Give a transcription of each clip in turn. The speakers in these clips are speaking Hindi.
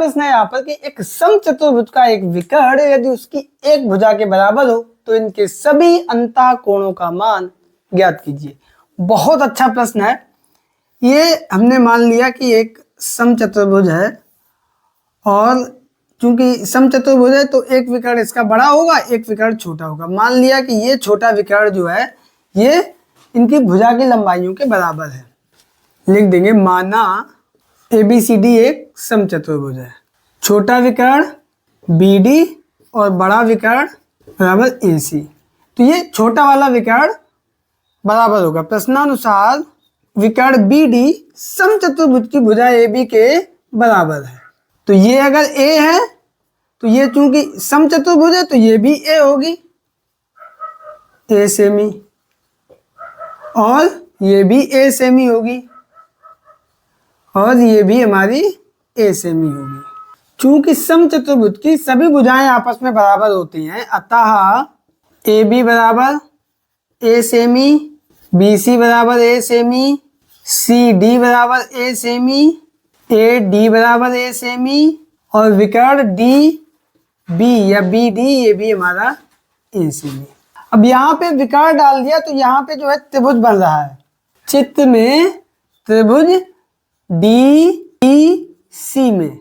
प्रश्न है यहाँ पर कि एक समचतुर्भुज का एक विकर्ण यदि उसकी एक भुजा के बराबर हो तो इनके सभी अंतः कोणों का मान ज्ञात कीजिए। बहुत अच्छा प्रश्न है। ये हमने मान लिया कि एक समचतुर्भुज है और चूंकि समचतुर्भुज है तो एक विकर्ण इसका बड़ा होगा, एक विकर्ण छोटा होगा। मान लिया कि ये छोटा विकर्ण जो है ये इनकी भुजा की लंबाइयों के बराबर है। लिख देंगे माना ABCD एक समचतुर्भुज है, छोटा विकर्ण BD और बड़ा विकर्ण बराबर AC। तो ये छोटा वाला विकर्ण बराबर होगा प्रश्नानुसार विकर्ण BD समचतुर्भुज की भुजा AB के बराबर है। तो ये अगर A है तो ये चूंकि समचतुर्भुज है तो ये भी A होगी, A सेमी, और ये भी A सेमी होगी और ये भी हमारी A सेमी होगी। चूंकि समचतुर्भुज की सभी भुजाएं आपस में बराबर होती हैं अतः AB बराबर A सेमी, BC बराबर A सेमी, CD बराबर A सेमी, AD बराबर A सेमी और विकर्ण DB या BD ये भी हमारा A सेमी। अब यहाँ पे विकर्ण डाल दिया तो यहाँ पे जो है त्रिभुज बन रहा है। चित्र में त्रिभुज DEC में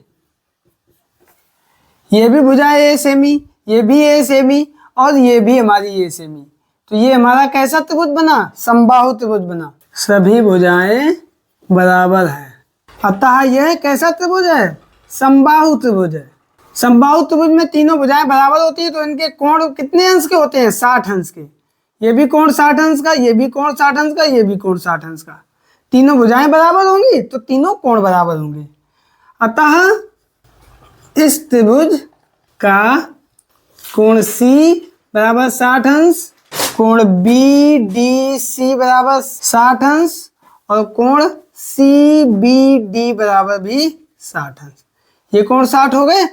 ये भी भुजा A सेमी, ये भी A सेमी और ये भी हमारी A सेमी। तो ये हमारा कैसा त्रिभुज बना? समबाहु त्रिभुज बना। सभी भुजाएं बराबर हैं अतः यह कैसा त्रिभुज है? समबाहु त्रिभुज है। समबाहु त्रिभुज में तीनों भुजाएं बराबर होती है तो इनके कोण कितने अंश के होते हैं? 60 अंश के। ये भी कोण 60 अंश का, ये भी कोण 60 अंश का, ये भी कोण 60 अंश का। तीनों भुजाएं बराबर होंगी तो तीनों कोण बराबर होंगे। अतः इस त्रिभुज का कोण C बराबर 60 अंश, कोण BDC बराबर 60 अंश और कोण CBD बराबर भी 60 अंश। ये कोण 60 हो गए।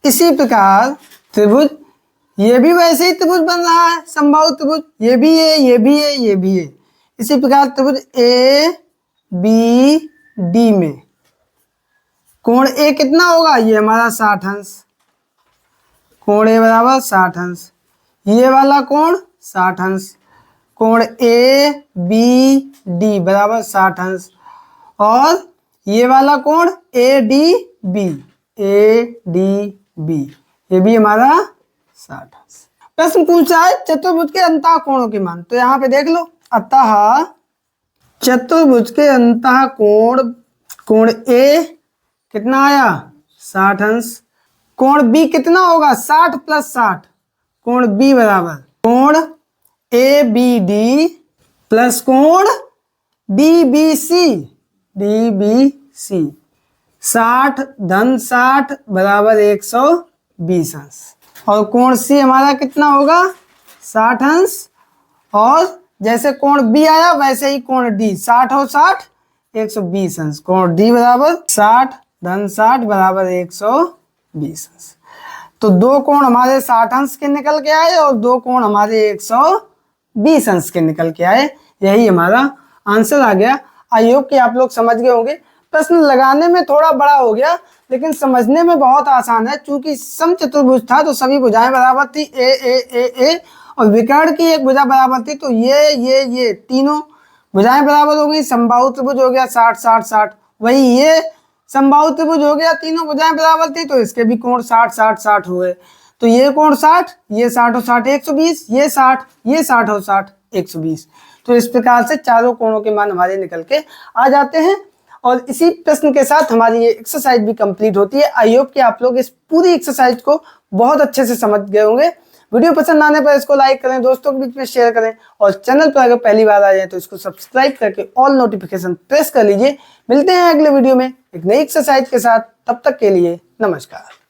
इसी प्रकार त्रिभुज ये भी वैसे ही त्रिभुज बन रहा है, समबाहु त्रिभुज। ये भी है, ये भी है, ये भी है। इसी प्रकार त्रिभुज ABD में कोण A कितना होगा? ये हमारा 60 अंश, कोण A बराबर 60 अंश। ये वाला कोण 60 अंश, कोण ABD बराबर 60 अंश और ये वाला कोण ADB ये भी हमारा 60 अंश। प्रश्न पूछा है चतुर्भुज के अंतः कोणों के मान। तो यहाँ पे देख लो अतः चतुर्भुज के अंतः कोण A कितना आया? 60 अंश। कोण B कितना होगा? 60 + 60। कोण B बराबर कोण ABD प्लस कोण DBC 60 धन 60 बराबर 120 अंश। और कोण C हमारा कितना होगा? 60 अंश। और जैसे कोण B आया वैसे ही कोण D 60 और 60 120 अंश। कोण D बराबर 60 धन 60 बराबर 120 अंश। तो दो कोण हमारे 60 अंश के निकल के आए और दो कोण हमारे 120 अंश के निकल के आए। यही हमारा आंसर आ गया। आई होप कि आप लोग समझ गए होंगे। प्रश्न लगाने में थोड़ा बड़ा हो गया लेकिन समझने में बहुत आसान है। चूंकि समचतुर्भुज था तो सभी भुजाएं बराबर थी, ए और विकर्ण की एक भुजा बराबर थी तो ये तीनों भुजाएं बराबर हो गई। समबाहु त्रिभुज हो गया 60 60 60। वही ये समबाहु त्रिभुज हो गया, तीनों भुजाएं बराबर थी तो इसके भी कोण 60 60 60 हुए। तो ये कोण 60, ये 60 और 60 120, ये 60, ये 60 और 60 120। तो इस प्रकार से चारों कोणों के मान हमारे निकल के आ जाते हैं। और इसी प्रश्न के साथ हमारी ये एक्सरसाइज भी कंप्लीट होती है। आई होप कि आप लोग इस पूरी एक्सरसाइज को बहुत अच्छे से समझ गए होंगे। वीडियो पसंद आने पर इसको लाइक करें, दोस्तों के बीच में शेयर करें और चैनल पर अगर पहली बार आ जाए तो इसको सब्सक्राइब करके ऑल नोटिफिकेशन प्रेस कर लीजिए। मिलते हैं अगले वीडियो में एक नई एक्सरसाइज के साथ। तब तक के लिए नमस्कार।